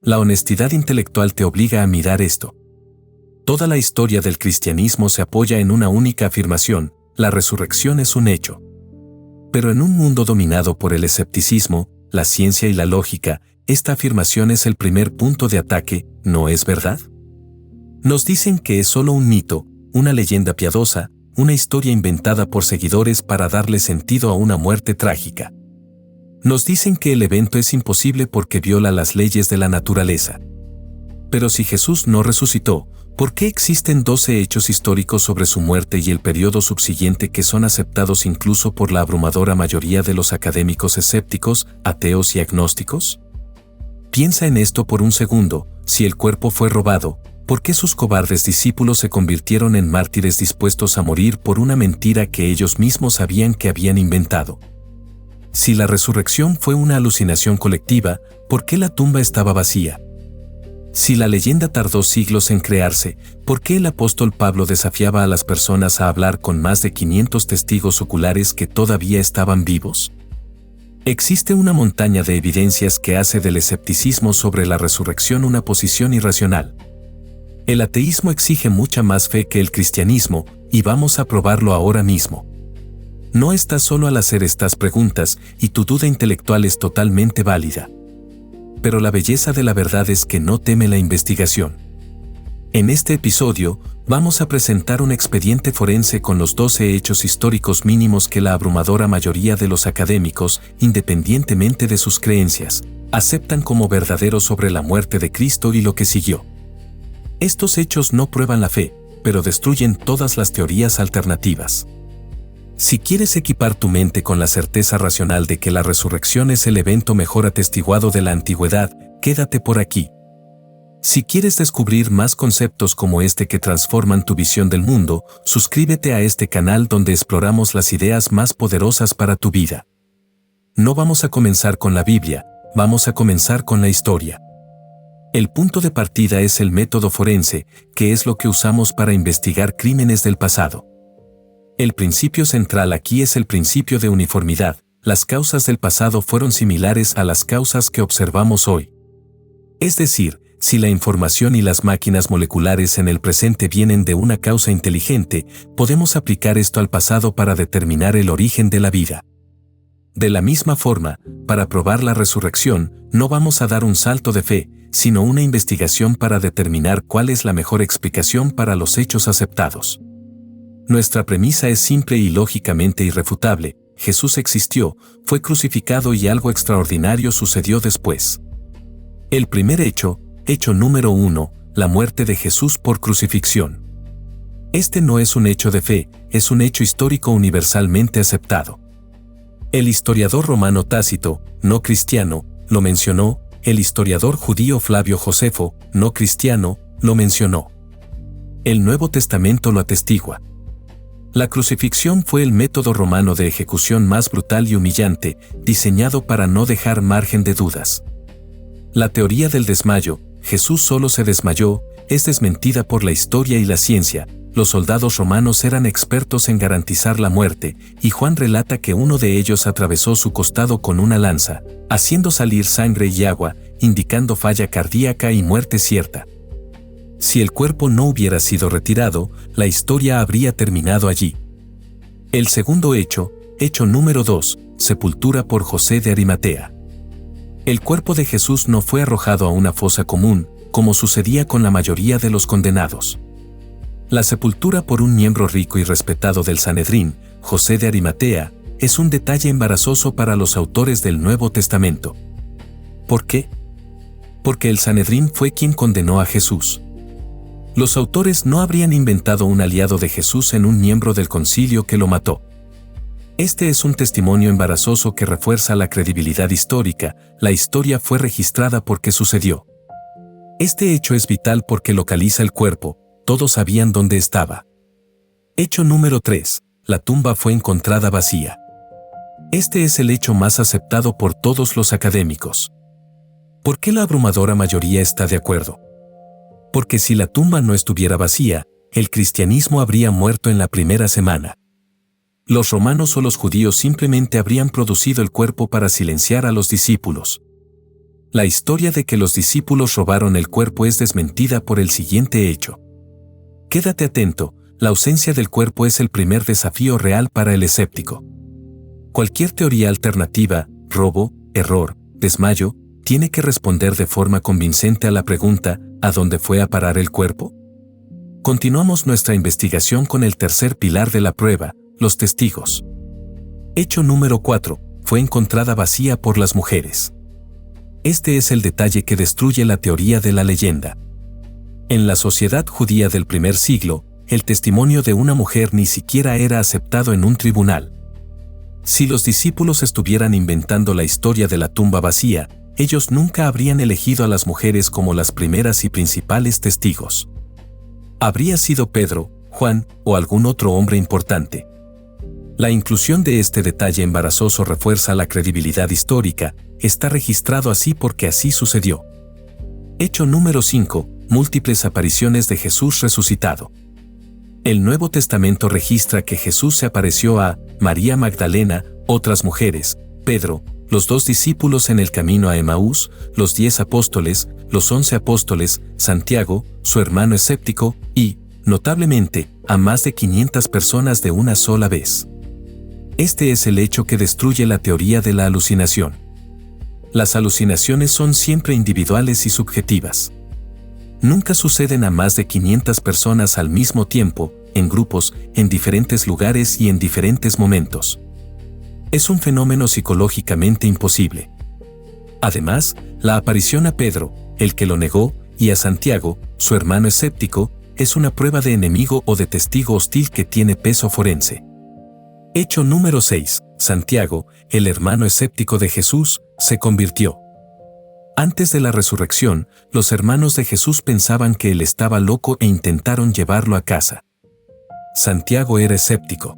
La honestidad intelectual te obliga a mirar esto. Toda la historia del cristianismo se apoya en una única afirmación: la resurrección es un hecho. Pero en un mundo dominado por el escepticismo, la ciencia y la lógica, esta afirmación es el primer punto de ataque, ¿no es verdad? Nos dicen que es solo un mito, una leyenda piadosa, una historia inventada por seguidores para darle sentido a una muerte trágica. Nos dicen que el evento es imposible porque viola las leyes de la naturaleza. Pero si Jesús no resucitó, ¿por qué existen 12 hechos históricos sobre su muerte y el periodo subsiguiente que son aceptados incluso por la abrumadora mayoría de los académicos escépticos, ateos y agnósticos? Piensa en esto por un segundo: si el cuerpo fue robado, ¿por qué sus cobardes discípulos se convirtieron en mártires dispuestos a morir por una mentira que ellos mismos sabían que habían inventado? Si la resurrección fue una alucinación colectiva, ¿por qué la tumba estaba vacía? Si la leyenda tardó siglos en crearse, ¿por qué el apóstol Pablo desafiaba a las personas a hablar con más de 500 testigos oculares que todavía estaban vivos? Existe una montaña de evidencias que hace del escepticismo sobre la resurrección una posición irracional. El ateísmo exige mucha más fe que el cristianismo, y vamos a probarlo ahora mismo. No estás solo al hacer estas preguntas, y tu duda intelectual es totalmente válida. Pero la belleza de la verdad es que no teme la investigación. En este episodio, vamos a presentar un expediente forense con los 12 hechos históricos mínimos que la abrumadora mayoría de los académicos, independientemente de sus creencias, aceptan como verdaderos sobre la muerte de Cristo y lo que siguió. Estos hechos no prueban la fe, pero destruyen todas las teorías alternativas. Si quieres equipar tu mente con la certeza racional de que la resurrección es el evento mejor atestiguado de la antigüedad, quédate por aquí. Si quieres descubrir más conceptos como este que transforman tu visión del mundo, suscríbete a este canal donde exploramos las ideas más poderosas para tu vida. No vamos a comenzar con la Biblia, vamos a comenzar con la historia. El punto de partida es el método forense, que es lo que usamos para investigar crímenes del pasado. El principio central aquí es el principio de uniformidad. Las causas del pasado fueron similares a las causas que observamos hoy. Es decir, si la información y las máquinas moleculares en el presente vienen de una causa inteligente, podemos aplicar esto al pasado para determinar el origen de la vida. De la misma forma, para probar la resurrección, no vamos a dar un salto de fe, sino una investigación para determinar cuál es la mejor explicación para los hechos aceptados. Nuestra premisa es simple y lógicamente irrefutable: Jesús existió, fue crucificado y algo extraordinario sucedió después. El primer hecho, hecho número 1, la muerte de Jesús por crucifixión. Este no es un hecho de fe, es un hecho histórico universalmente aceptado. El historiador romano Tácito, no cristiano, lo mencionó; el historiador judío Flavio Josefo, no cristiano, lo mencionó. El Nuevo Testamento lo atestigua. La crucifixión fue el método romano de ejecución más brutal y humillante, diseñado para no dejar margen de dudas. La teoría del desmayo, Jesús solo se desmayó, es desmentida por la historia y la ciencia. Los soldados romanos eran expertos en garantizar la muerte, y Juan relata que uno de ellos atravesó su costado con una lanza, haciendo salir sangre y agua, indicando falla cardíaca y muerte cierta. Si el cuerpo no hubiera sido retirado, la historia habría terminado allí. El segundo hecho, hecho número 2, sepultura por José de Arimatea. El cuerpo de Jesús no fue arrojado a una fosa común, como sucedía con la mayoría de los condenados. La sepultura por un miembro rico y respetado del Sanedrín, José de Arimatea, es un detalle embarazoso para los autores del Nuevo Testamento. ¿Por qué? Porque el Sanedrín fue quien condenó a Jesús. Los autores no habrían inventado un aliado de Jesús en un miembro del concilio que lo mató. Este es un testimonio embarazoso que refuerza la credibilidad histórica. La historia fue registrada porque sucedió. Este hecho es vital porque localiza el cuerpo. Todos sabían dónde estaba. Hecho número 3. La tumba fue encontrada vacía. Este es el hecho más aceptado por todos los académicos. ¿Por qué la abrumadora mayoría está de acuerdo? Porque si la tumba no estuviera vacía, el cristianismo habría muerto en la primera semana. Los romanos o los judíos simplemente habrían producido el cuerpo para silenciar a los discípulos. La historia de que los discípulos robaron el cuerpo es desmentida por el siguiente hecho. Quédate atento, la ausencia del cuerpo es el primer desafío real para el escéptico. Cualquier teoría alternativa, robo, error, desmayo, tiene que responder de forma convincente a la pregunta, ¿a dónde fue a parar el cuerpo? Continuamos nuestra investigación con el tercer pilar de la prueba, los testigos. Hecho número 4, fue encontrada vacía por las mujeres. Este es el detalle que destruye la teoría de la leyenda. En la sociedad judía del primer siglo, el testimonio de una mujer ni siquiera era aceptado en un tribunal. Si los discípulos estuvieran inventando la historia de la tumba vacía, ellos nunca habrían elegido a las mujeres como las primeras y principales testigos. Habría sido Pedro, Juan o algún otro hombre importante. La inclusión de este detalle embarazoso refuerza la credibilidad histórica, está registrado así porque así sucedió. Hecho número 5, múltiples apariciones de Jesús resucitado. El Nuevo Testamento registra que Jesús se apareció a María Magdalena, otras mujeres, Pedro, los 2 discípulos en el camino a Emaús, los 10 apóstoles, los 11 apóstoles, Santiago, su hermano escéptico, y, notablemente, a más de 500 personas de una sola vez. Este es el hecho que destruye la teoría de la alucinación. Las alucinaciones son siempre individuales y subjetivas. Nunca suceden a más de 500 personas al mismo tiempo, en grupos, en diferentes lugares y en diferentes momentos. Es un fenómeno psicológicamente imposible. Además, la aparición a Pedro, el que lo negó, y a Santiago, su hermano escéptico, es una prueba de enemigo o de testigo hostil que tiene peso forense. Hecho número 6. Santiago, el hermano escéptico de Jesús, se convirtió. Antes de la resurrección, los hermanos de Jesús pensaban que él estaba loco e intentaron llevarlo a casa. Santiago era escéptico.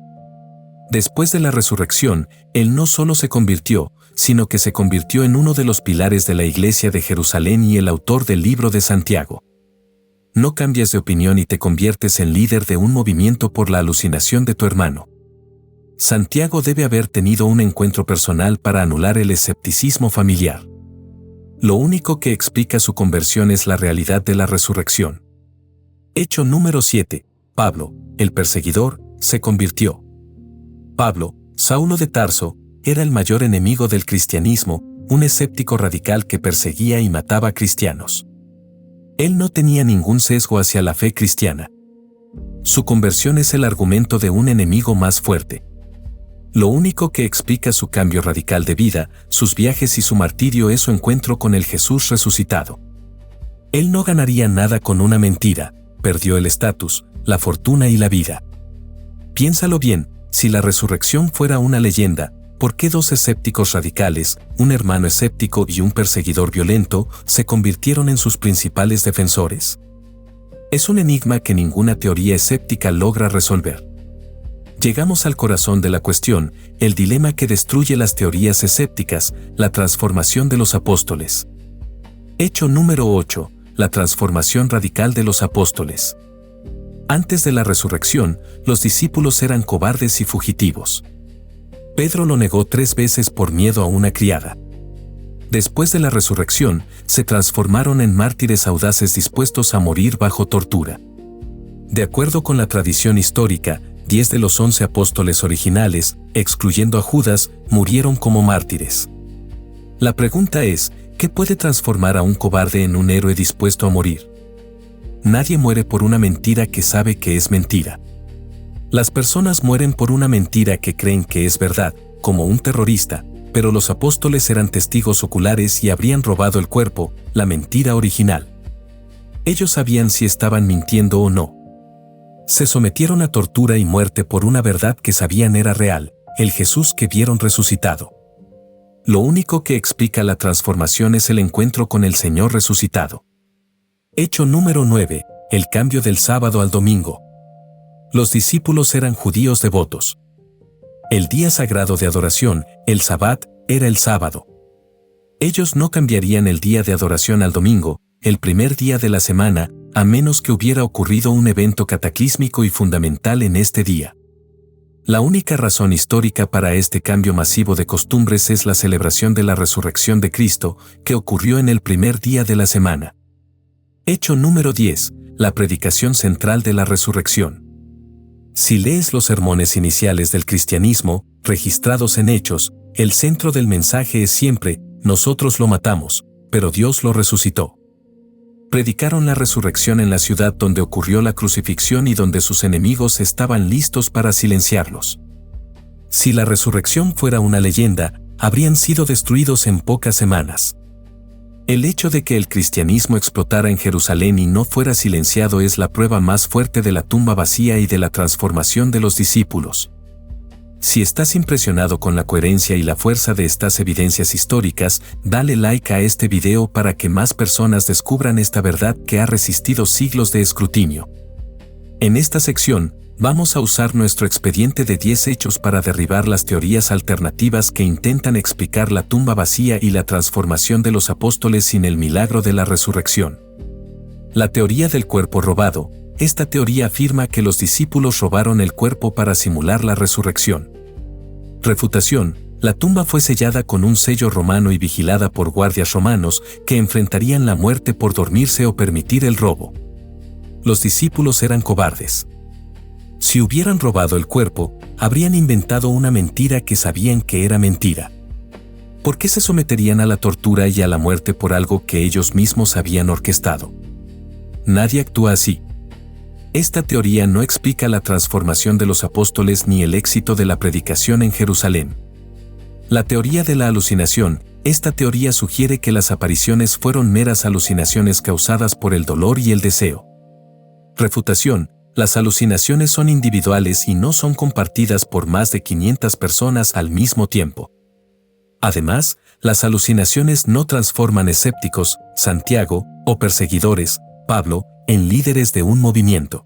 Después de la resurrección, él no solo se convirtió, sino que se convirtió en uno de los pilares de la Iglesia de Jerusalén y el autor del libro de Santiago. No cambias de opinión y te conviertes en líder de un movimiento por la alucinación de tu hermano. Santiago debe haber tenido un encuentro personal para anular el escepticismo familiar. Lo único que explica su conversión es la realidad de la resurrección. Hecho número 7. Pablo, el perseguidor, se convirtió. Pablo, Saulo de Tarso, era el mayor enemigo del cristianismo, un escéptico radical que perseguía y mataba cristianos. Él no tenía ningún sesgo hacia la fe cristiana. Su conversión es el argumento de un enemigo más fuerte. Lo único que explica su cambio radical de vida, sus viajes y su martirio es su encuentro con el Jesús resucitado. Él no ganaría nada con una mentira, perdió el estatus, la fortuna y la vida. Piénsalo bien, si la resurrección fuera una leyenda, ¿por qué 2 escépticos radicales, un hermano escéptico y un perseguidor violento, se convirtieron en sus principales defensores? Es un enigma que ninguna teoría escéptica logra resolver. Llegamos al corazón de la cuestión, el dilema que destruye las teorías escépticas, la transformación de los apóstoles. Hecho número 8, la transformación radical de los apóstoles. Antes de la resurrección, los discípulos eran cobardes y fugitivos. Pedro lo negó 3 veces por miedo a una criada. Después de la resurrección, se transformaron en mártires audaces dispuestos a morir bajo tortura. De acuerdo con la tradición histórica, 10 de los 11 apóstoles originales, excluyendo a Judas, murieron como mártires. La pregunta es, ¿qué puede transformar a un cobarde en un héroe dispuesto a morir? Nadie muere por una mentira que sabe que es mentira. Las personas mueren por una mentira que creen que es verdad, como un terrorista, pero los apóstoles eran testigos oculares y habrían robado el cuerpo, la mentira original. Ellos sabían si estaban mintiendo o no. Se sometieron a tortura y muerte por una verdad que sabían era real, el Jesús que vieron resucitado. Lo único que explica la transformación es el encuentro con el Señor resucitado. Hecho número 9. El cambio del sábado al domingo. Los discípulos eran judíos devotos. El día sagrado de adoración, el Sabbat, era el sábado. Ellos no cambiarían el día de adoración al domingo, el primer día de la semana, a menos que hubiera ocurrido un evento cataclísmico y fundamental en este día. La única razón histórica para este cambio masivo de costumbres es la celebración de la resurrección de Cristo, que ocurrió en el primer día de la semana. Hecho número 10. La predicación central de la resurrección. Si lees los sermones iniciales del cristianismo, registrados en Hechos, el centro del mensaje es siempre: nosotros lo matamos, pero Dios lo resucitó. Predicaron la resurrección en la ciudad donde ocurrió la crucifixión y donde sus enemigos estaban listos para silenciarlos. Si la resurrección fuera una leyenda, habrían sido destruidos en pocas semanas. El hecho de que el cristianismo explotara en Jerusalén y no fuera silenciado es la prueba más fuerte de la tumba vacía y de la transformación de los discípulos. Si estás impresionado con la coherencia y la fuerza de estas evidencias históricas, dale like a este video para que más personas descubran esta verdad que ha resistido siglos de escrutinio. En esta sección, vamos a usar nuestro expediente de 10 hechos para derribar las teorías alternativas que intentan explicar la tumba vacía y la transformación de los apóstoles sin el milagro de la resurrección. La teoría del cuerpo robado. Esta teoría afirma que los discípulos robaron el cuerpo para simular la resurrección. Refutación: la tumba fue sellada con un sello romano y vigilada por guardias romanos que enfrentarían la muerte por dormirse o permitir el robo. Los discípulos eran cobardes. Si hubieran robado el cuerpo, habrían inventado una mentira que sabían que era mentira. ¿Por qué se someterían a la tortura y a la muerte por algo que ellos mismos habían orquestado? Nadie actúa así. Esta teoría no explica la transformación de los apóstoles ni el éxito de la predicación en Jerusalén. La teoría de la alucinación. Esta teoría sugiere que las apariciones fueron meras alucinaciones causadas por el dolor y el deseo. Refutación: las alucinaciones son individuales y no son compartidas por más de 500 personas al mismo tiempo. Además, las alucinaciones no transforman escépticos, Santiago, o perseguidores, Pablo, en líderes de un movimiento.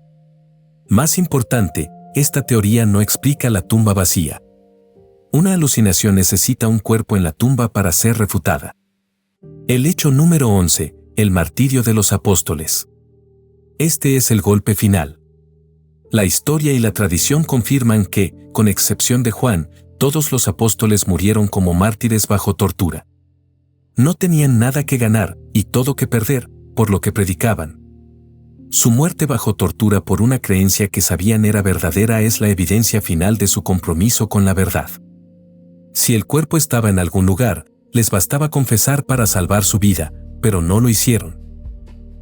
Más importante, esta teoría no explica la tumba vacía. Una alucinación necesita un cuerpo en la tumba para ser refutada. El hecho número 11, el martirio de los apóstoles. Este es el golpe final. La historia y la tradición confirman que, con excepción de Juan, todos los apóstoles murieron como mártires bajo tortura. No tenían nada que ganar y todo que perder, por lo que predicaban. Su muerte bajo tortura por una creencia que sabían era verdadera es la evidencia final de su compromiso con la verdad. Si el cuerpo estaba en algún lugar, les bastaba confesar para salvar su vida, pero no lo hicieron.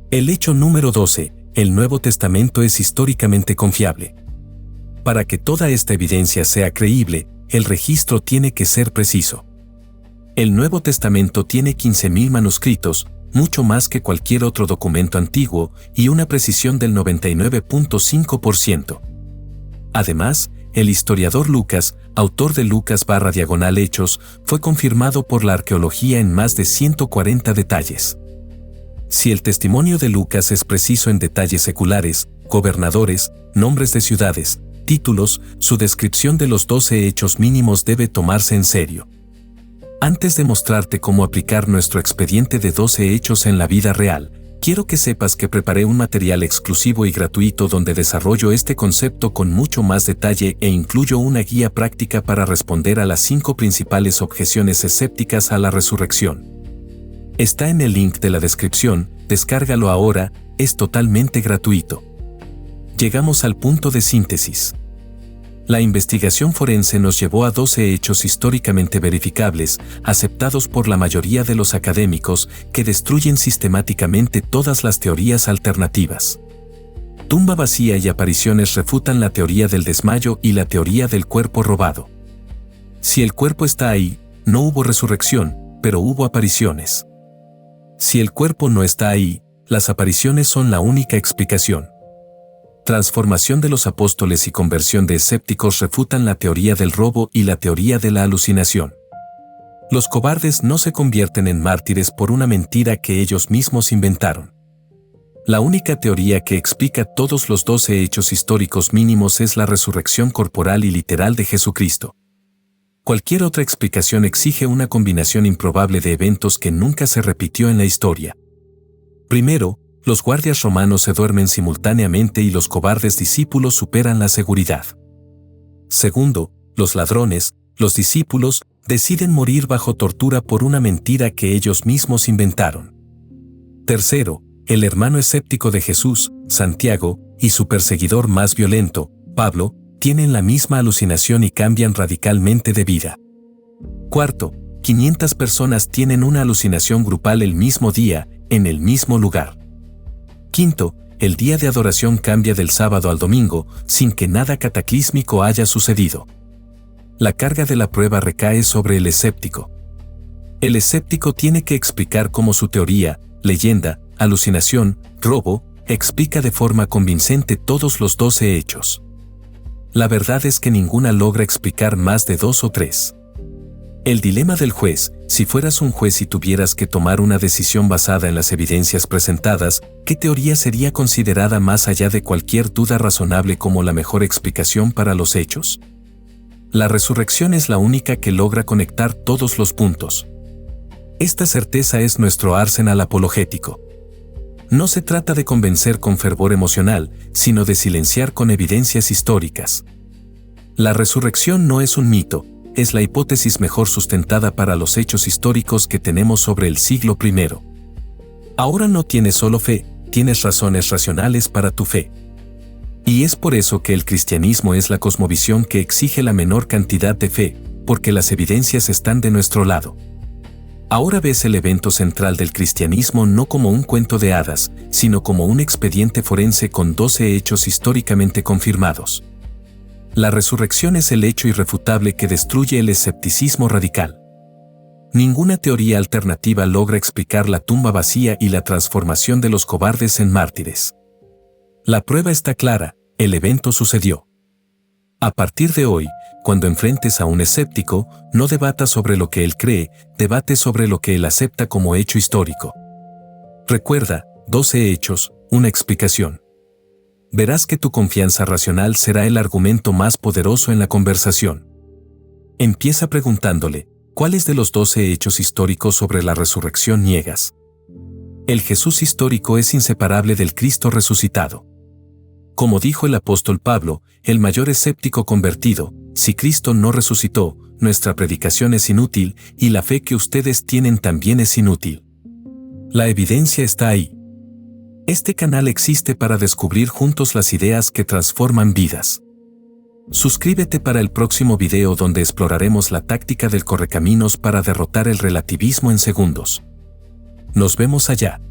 El hecho número 12, el Nuevo Testamento es históricamente confiable. Para que toda esta evidencia sea creíble, el registro tiene que ser preciso. El Nuevo Testamento tiene 15.000 manuscritos, mucho más que cualquier otro documento antiguo, y una precisión del 99.5%. Además, el historiador Lucas, autor de Lucas/Hechos, fue confirmado por la arqueología en más de 140 detalles. Si el testimonio de Lucas es preciso en detalles seculares, gobernadores, nombres de ciudades, títulos, su descripción de los 12 hechos mínimos debe tomarse en serio. Antes de mostrarte cómo aplicar nuestro expediente de 12 hechos en la vida real, quiero que sepas que preparé un material exclusivo y gratuito donde desarrollo este concepto con mucho más detalle e incluyo una guía práctica para responder a las 5 principales objeciones escépticas a la resurrección. Está en el link de la descripción, descárgalo ahora, es totalmente gratuito. Llegamos al punto de síntesis. La investigación forense nos llevó a 12 hechos históricamente verificables, aceptados por la mayoría de los académicos, que destruyen sistemáticamente todas las teorías alternativas. Tumba vacía y apariciones refutan la teoría del desmayo y la teoría del cuerpo robado. Si el cuerpo está ahí, no hubo resurrección, pero hubo apariciones. Si el cuerpo no está ahí, las apariciones son la única explicación. Transformación de los apóstoles y conversión de escépticos refutan la teoría del robo y la teoría de la alucinación. Los cobardes no se convierten en mártires por una mentira que ellos mismos inventaron. La única teoría que explica todos los 12 hechos históricos mínimos es la resurrección corporal y literal de Jesucristo. Cualquier otra explicación exige una combinación improbable de eventos que nunca se repitió en la historia. Primero, los guardias romanos se duermen simultáneamente y los cobardes discípulos superan la seguridad. Segundo, los ladrones, los discípulos, deciden morir bajo tortura por una mentira que ellos mismos inventaron. Tercero, el hermano escéptico de Jesús, Santiago, y su perseguidor más violento, Pablo, tienen la misma alucinación y cambian radicalmente de vida. Cuarto, 500 personas tienen una alucinación grupal el mismo día, en el mismo lugar. Quinto, el día de adoración cambia del sábado al domingo, sin que nada cataclísmico haya sucedido. La carga de la prueba recae sobre el escéptico. El escéptico tiene que explicar cómo su teoría, leyenda, alucinación, robo, explica de forma convincente todos los 12 hechos. La verdad es que ninguna logra explicar más de 2 o 3. El dilema del juez: si fueras un juez y tuvieras que tomar una decisión basada en las evidencias presentadas, ¿qué teoría sería considerada más allá de cualquier duda razonable como la mejor explicación para los hechos? La resurrección es la única que logra conectar todos los puntos. Esta certeza es nuestro arsenal apologético. No se trata de convencer con fervor emocional, sino de silenciar con evidencias históricas. La resurrección no es un mito, es la hipótesis mejor sustentada para los hechos históricos que tenemos sobre el siglo I. Ahora no tienes solo fe, tienes razones racionales para tu fe. Y es por eso que el cristianismo es la cosmovisión que exige la menor cantidad de fe, porque las evidencias están de nuestro lado. Ahora ves el evento central del cristianismo no como un cuento de hadas, sino como un expediente forense con 12 hechos históricamente confirmados. La resurrección es el hecho irrefutable que destruye el escepticismo radical. Ninguna teoría alternativa logra explicar la tumba vacía y la transformación de los cobardes en mártires. La prueba está clara, el evento sucedió. A partir de hoy, cuando enfrentes a un escéptico, no debatas sobre lo que él cree, debate sobre lo que él acepta como hecho histórico. Recuerda, 12 hechos, una explicación. Verás que tu confianza racional será el argumento más poderoso en la conversación. Empieza preguntándole, ¿cuáles de los 12 hechos históricos sobre la resurrección niegas? El Jesús histórico es inseparable del Cristo resucitado. Como dijo el apóstol Pablo, el mayor escéptico convertido: si Cristo no resucitó, nuestra predicación es inútil y la fe que ustedes tienen también es inútil. La evidencia está ahí. Este canal existe para descubrir juntos las ideas que transforman vidas. Suscríbete para el próximo video donde exploraremos la táctica del correcaminos para derrotar el relativismo en segundos. Nos vemos allá.